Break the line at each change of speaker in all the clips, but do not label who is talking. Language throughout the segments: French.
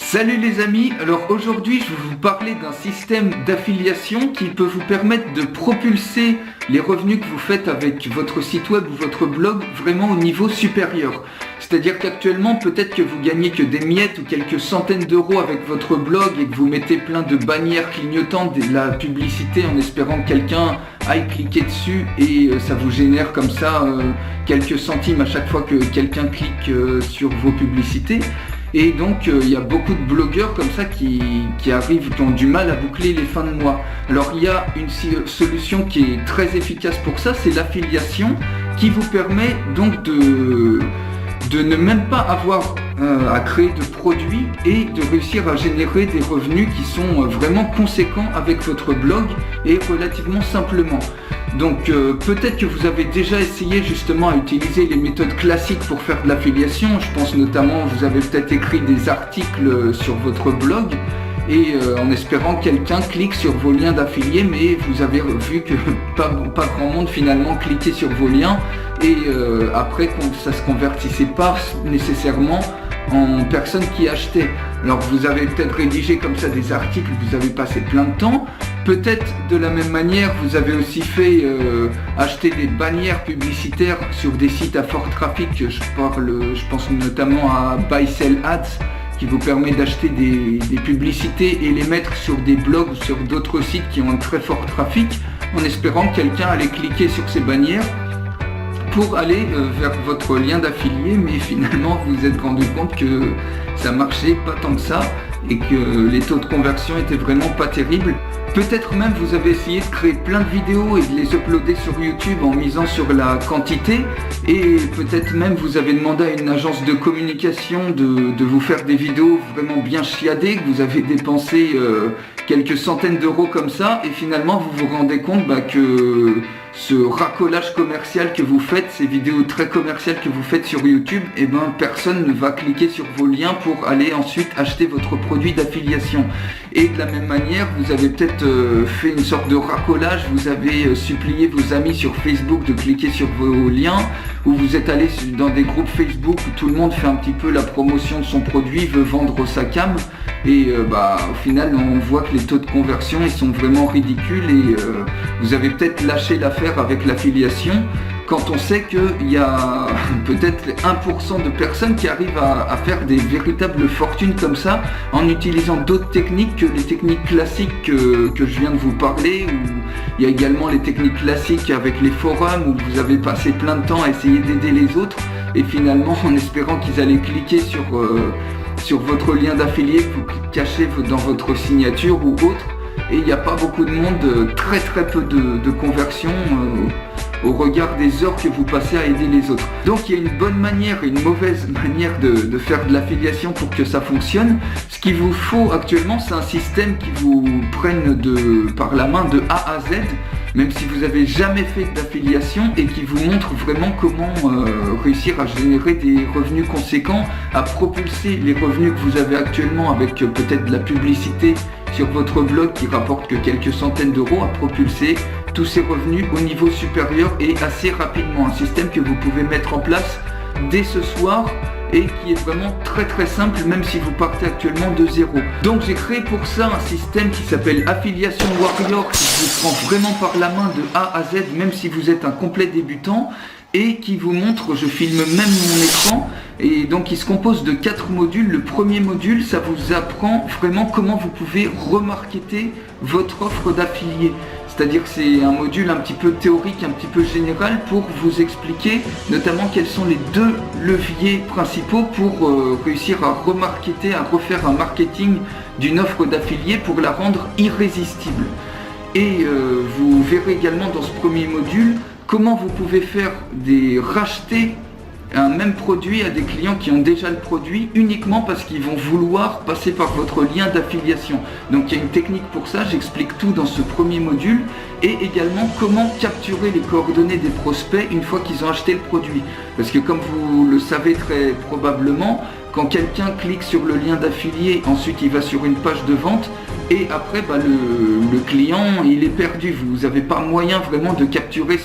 Salut les amis, alors aujourd'hui je vais vous parler d'un système d'affiliation qui peut vous permettre de propulser les revenus que vous faites avec votre site web ou votre blog vraiment au niveau supérieur. C'est-à-dire qu'actuellement peut-être que vous gagnez que des miettes ou quelques centaines d'euros avec votre blog et que vous mettez plein de bannières clignotantes de la publicité en espérant que quelqu'un aille cliquer dessus et ça vous génère comme ça quelques centimes à chaque fois que quelqu'un clique sur vos publicités. Et donc il y a beaucoup de blogueurs comme ça qui arrivent, qui ont du mal à boucler les fins de mois. Alors il y a une solution qui est très efficace pour ça, c'est l'affiliation qui vous permet donc de ne même pas avoir à créer de produits et de réussir à générer des revenus qui sont vraiment conséquents avec votre blog et relativement simplement. Donc peut-être que vous avez déjà essayé justement à utiliser les méthodes classiques pour faire de l'affiliation. Je pense notamment, vous avez peut-être écrit des articles sur votre blog et en espérant que quelqu'un clique sur vos liens d'affiliés, mais vous avez vu que pas grand monde finalement cliquait sur vos liens et après ça se convertissait pas nécessairement en personnes qui achetaient. Alors vous avez peut-être rédigé comme ça des articles, vous avez passé plein de temps. Peut-être de la même manière, vous avez aussi fait acheter des bannières publicitaires sur des sites à fort trafic. Je pense notamment à Buy Sell Ads qui vous permet d'acheter des publicités et les mettre sur des blogs ou sur d'autres sites qui ont un très fort trafic en espérant que quelqu'un allait cliquer sur ces bannières pour aller vers votre lien d'affilié, mais finalement vous vous êtes rendu compte que ça marchait pas tant que ça et que les taux de conversion étaient vraiment pas terribles. Peut-être même vous avez essayé de créer plein de vidéos et de les uploader sur YouTube en misant sur la quantité et peut-être même vous avez demandé à une agence de communication de vous faire des vidéos vraiment bien chiadées, que vous avez dépensé quelques centaines d'euros comme ça et finalement vous vous rendez compte que ce racolage commercial que vous faites, ces vidéos très commerciales que vous faites sur YouTube, personne ne va cliquer sur vos liens pour aller ensuite acheter votre produit d'affiliation. Et de la même manière, vous avez peut-être fait une sorte de racolage, vous avez supplié vos amis sur Facebook de cliquer sur vos liens, ou vous êtes allé dans des groupes Facebook où tout le monde fait un petit peu la promotion de son produit, veut vendre sa cam, et au final on voit que les taux de conversion ils sont vraiment ridicules et vous avez peut-être lâché l'affaire avec l'affiliation quand on sait qu'il y a peut-être 1% de personnes qui arrivent à faire des véritables fortunes comme ça en utilisant d'autres techniques que les techniques classiques que je viens de vous parler, ou il y a également les techniques classiques avec les forums où vous avez passé plein de temps à essayer d'aider les autres et finalement en espérant qu'ils allaient cliquer sur votre lien d'affilié que vous cachez dans votre signature ou autre, et il n'y a pas beaucoup de monde, très peu de conversion au regard des heures que vous passez à aider les autres. Donc il y a une bonne manière et une mauvaise manière de faire de l'affiliation pour que ça fonctionne. Ce qu'il vous faut actuellement, c'est un système qui vous prenne par la main de A à Z, même si vous n'avez jamais fait d'affiliation, et qui vous montre vraiment comment réussir à générer des revenus conséquents, à propulser les revenus que vous avez actuellement avec peut-être de la publicité sur votre blog qui rapporte que quelques centaines d'euros, à propulser tous ces revenus au niveau supérieur et assez rapidement. Un système que vous pouvez mettre en place dès ce soir et qui est vraiment très simple même si vous partez actuellement de zéro. Donc j'ai créé pour ça un système qui s'appelle Affiliation Warrior qui vous prend vraiment par la main de A à Z même si vous êtes un complet débutant et qui vous montre, je filme même mon écran, et donc il se compose de 4 modules. Le premier module, ça vous apprend vraiment comment vous pouvez remarketer votre offre d'affilié. C'est-à-dire que c'est un module un petit peu théorique, un petit peu général pour vous expliquer notamment quels sont les 2 leviers principaux pour réussir à remarketer, à refaire un marketing d'une offre d'affilié pour la rendre irrésistible. Et vous verrez également dans ce premier module comment vous pouvez faire racheter un même produit à des clients qui ont déjà le produit uniquement parce qu'ils vont vouloir passer par votre lien d'affiliation. Donc il y a une technique pour ça, j'explique tout dans ce premier module, et également comment capturer les coordonnées des prospects une fois qu'ils ont acheté le produit. Parce que comme vous le savez très probablement, quand quelqu'un clique sur le lien d'affilié, ensuite il va sur une page de vente, et après le client il est perdu. Vous n'avez pas moyen vraiment de capturer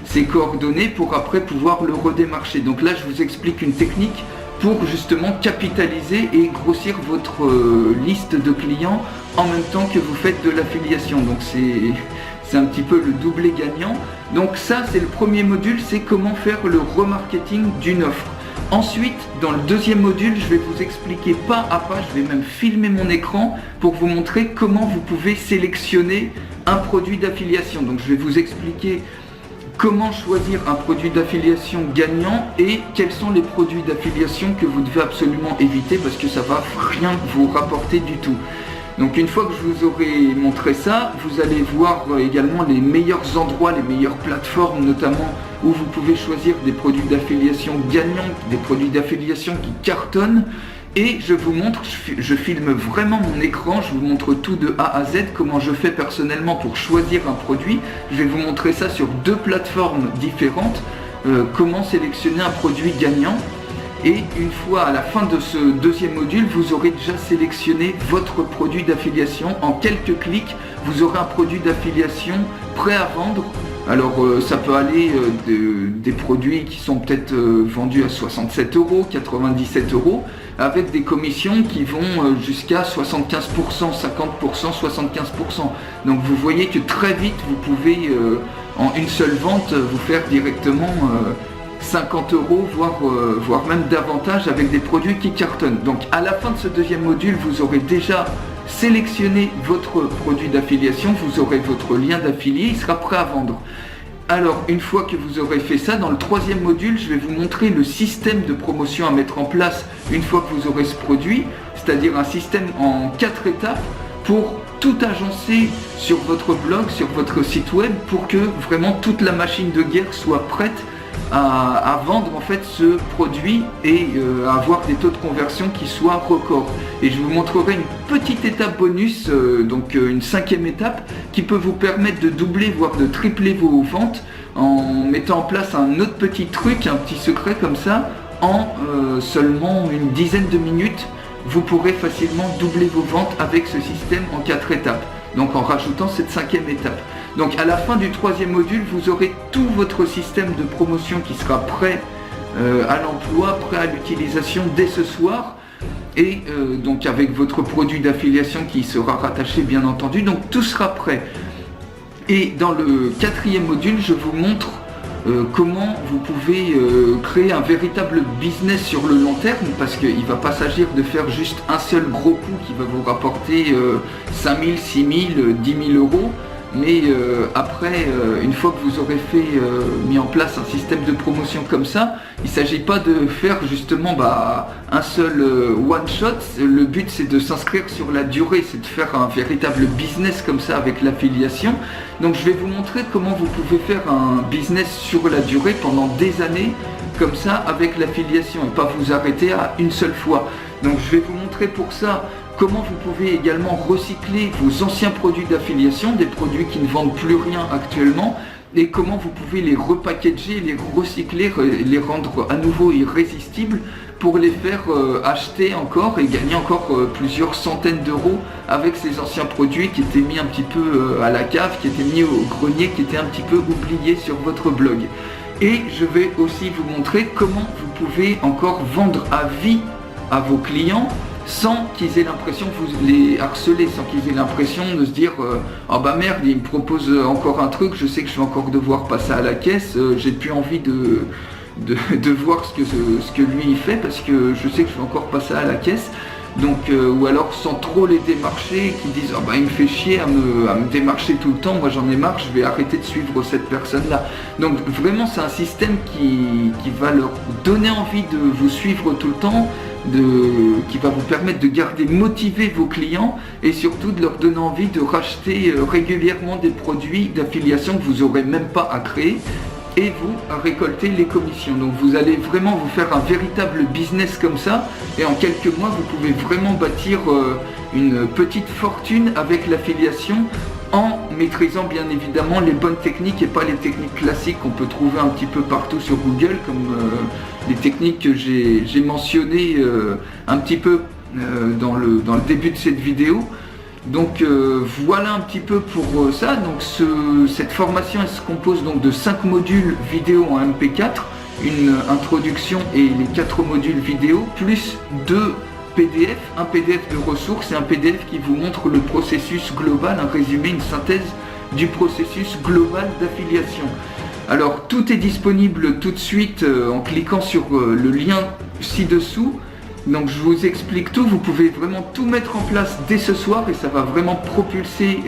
ses coordonnées pour après pouvoir le redémarcher. Donc là je vous explique une technique pour justement capitaliser et grossir votre liste de clients en même temps que vous faites de l'affiliation. Donc c'est un petit peu le doublé gagnant. Donc ça, c'est le premier module, c'est comment faire le remarketing d'une offre. Ensuite, dans le deuxième module, je vais vous expliquer pas à pas, je vais même filmer mon écran pour vous montrer comment vous pouvez sélectionner un produit d'affiliation. Donc je vais vous expliquer comment choisir un produit d'affiliation gagnant et quels sont les produits d'affiliation que vous devez absolument éviter parce que ça va rien vous rapporter du tout. Donc une fois que je vous aurai montré ça, vous allez voir également les meilleurs endroits, les meilleures plateformes notamment où vous pouvez choisir des produits d'affiliation gagnants, des produits d'affiliation qui cartonnent. Et je vous montre, je filme vraiment mon écran, je vous montre tout de A à Z, comment je fais personnellement pour choisir un produit. Je vais vous montrer ça sur 2 plateformes différentes, comment sélectionner un produit gagnant. Et une fois à la fin de ce deuxième module, vous aurez déjà sélectionné votre produit d'affiliation. En quelques clics, vous aurez un produit d'affiliation prêt à vendre. Alors ça peut aller des produits qui sont peut-être vendus à 67 €, 97 €, avec des commissions qui vont jusqu'à 75%, 50%, 75%. Donc vous voyez que très vite, vous pouvez en une seule vente vous faire directement 50 €, voire même davantage avec des produits qui cartonnent. Donc à la fin de ce deuxième module, vous aurez déjà sélectionné votre produit d'affiliation, vous aurez votre lien d'affilié, il sera prêt à vendre. Alors une fois que vous aurez fait ça, dans le troisième module, je vais vous montrer le système de promotion à mettre en place une fois que vous aurez ce produit, c'est-à-dire un système en 4 étapes pour tout agencer sur votre blog, sur votre site web, pour que vraiment toute la machine de guerre soit prête à vendre en fait ce produit et à avoir des taux de conversion qui soient records. Et je vous montrerai une petite étape bonus, donc une 5e étape qui peut vous permettre de doubler voire de tripler vos ventes en mettant en place un autre petit truc, un petit secret comme ça. En seulement une dizaine de minutes, vous pourrez facilement doubler vos ventes avec ce système en 4 étapes, donc en rajoutant cette 5e étape. Donc à la fin du troisième module, vous aurez tout votre système de promotion qui sera prêt à l'emploi, prêt à l'utilisation dès ce soir. Et donc avec votre produit d'affiliation qui sera rattaché bien entendu, donc tout sera prêt. Et dans le 4e module, je vous montre comment vous pouvez créer un véritable business sur le long terme, parce qu'il ne va pas s'agir de faire juste un seul gros coup qui va vous rapporter 5 000, 6 000, 10 000 €. Mais après, une fois que vous aurez mis en place un système de promotion comme ça, il ne s'agit pas de faire justement un seul one shot. Le but c'est de s'inscrire sur la durée, c'est de faire un véritable business comme ça avec l'affiliation. Donc je vais vous montrer comment vous pouvez faire un business sur la durée pendant des années comme ça avec l'affiliation et pas vous arrêter à une seule fois. Donc je vais vous montrer pour ça comment vous pouvez également recycler vos anciens produits d'affiliation, des produits qui ne vendent plus rien actuellement, et comment vous pouvez les repackager, les recycler, les rendre à nouveau irrésistibles pour les faire acheter encore et gagner encore plusieurs centaines d'euros avec ces anciens produits qui étaient mis un petit peu à la cave, qui étaient mis au grenier, qui étaient un petit peu oubliés sur votre blog. Et je vais aussi vous montrer comment vous pouvez encore vendre à vie à vos clients sans qu'ils aient l'impression que vous les harcelez, sans qu'ils aient l'impression de se dire oh bah merde, il me propose encore un truc, je sais que je vais encore devoir passer à la caisse, j'ai plus envie de voir ce que lui il fait parce que je sais que je vais encore passer à la caisse. Donc ou alors sans trop les démarcher, qui disent oh bah il me fait chier à me démarcher tout le temps, moi j'en ai marre, je vais arrêter de suivre cette personne là. Donc vraiment c'est un système qui va leur donner envie de vous suivre tout le temps, qui va vous permettre de garder motivés vos clients et surtout de leur donner envie de racheter régulièrement des produits d'affiliation que vous n'aurez même pas à créer et vous récolter les commissions. Donc vous allez vraiment vous faire un véritable business comme ça et en quelques mois vous pouvez vraiment bâtir une petite fortune avec l'affiliation en maîtrisant bien évidemment les bonnes techniques et pas les techniques classiques qu'on peut trouver un petit peu partout sur Google, comme les techniques que j'ai mentionnées un petit peu dans le début de cette vidéo. Donc voilà un petit peu pour ça. Donc cette formation elle se compose donc de 5 modules vidéo en MP4 une introduction et les 4 modules vidéo, plus 2 PDF, un PDF de ressources et un PDF qui vous montre le processus global, un résumé, une synthèse du processus global d'affiliation. Alors tout est disponible tout de suite en cliquant sur le lien ci-dessous. Donc je vous explique tout, vous pouvez vraiment tout mettre en place dès ce soir et ça va vraiment propulser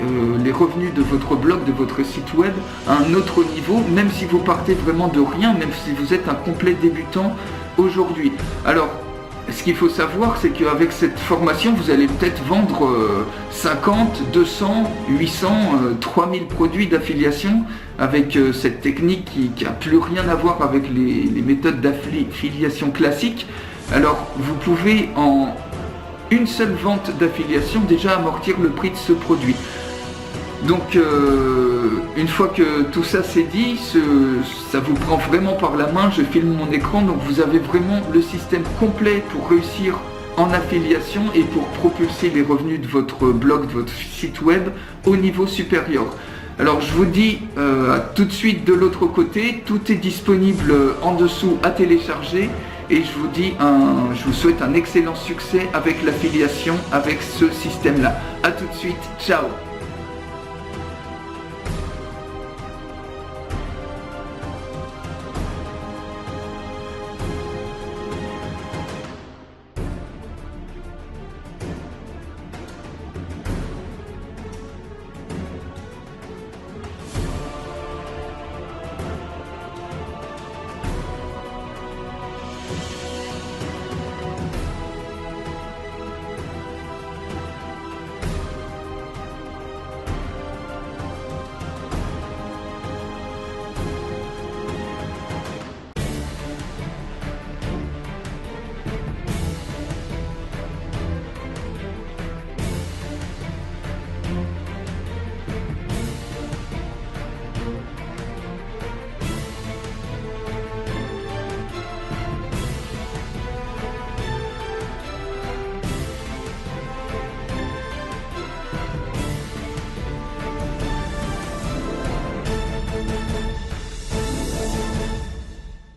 les revenus de votre blog, de votre site web à un autre niveau, même si vous partez vraiment de rien, même si vous êtes un complet débutant aujourd'hui. Alors ce qu'il faut savoir, c'est qu'avec cette formation, vous allez peut-être vendre 50, 200, 800, 3000 produits d'affiliation avec cette technique qui n'a plus rien à voir avec les méthodes d'affiliation classiques. Alors, vous pouvez en une seule vente d'affiliation déjà amortir le prix de ce produit. Donc, une fois que tout ça c'est dit, ça vous prend vraiment par la main, je filme mon écran, donc vous avez vraiment le système complet pour réussir en affiliation et pour propulser les revenus de votre blog, de votre site web au niveau supérieur. Alors je vous dis tout de suite de l'autre côté, tout est disponible en dessous à télécharger et je vous souhaite un excellent succès avec l'affiliation, avec ce système-là. A tout de suite, ciao!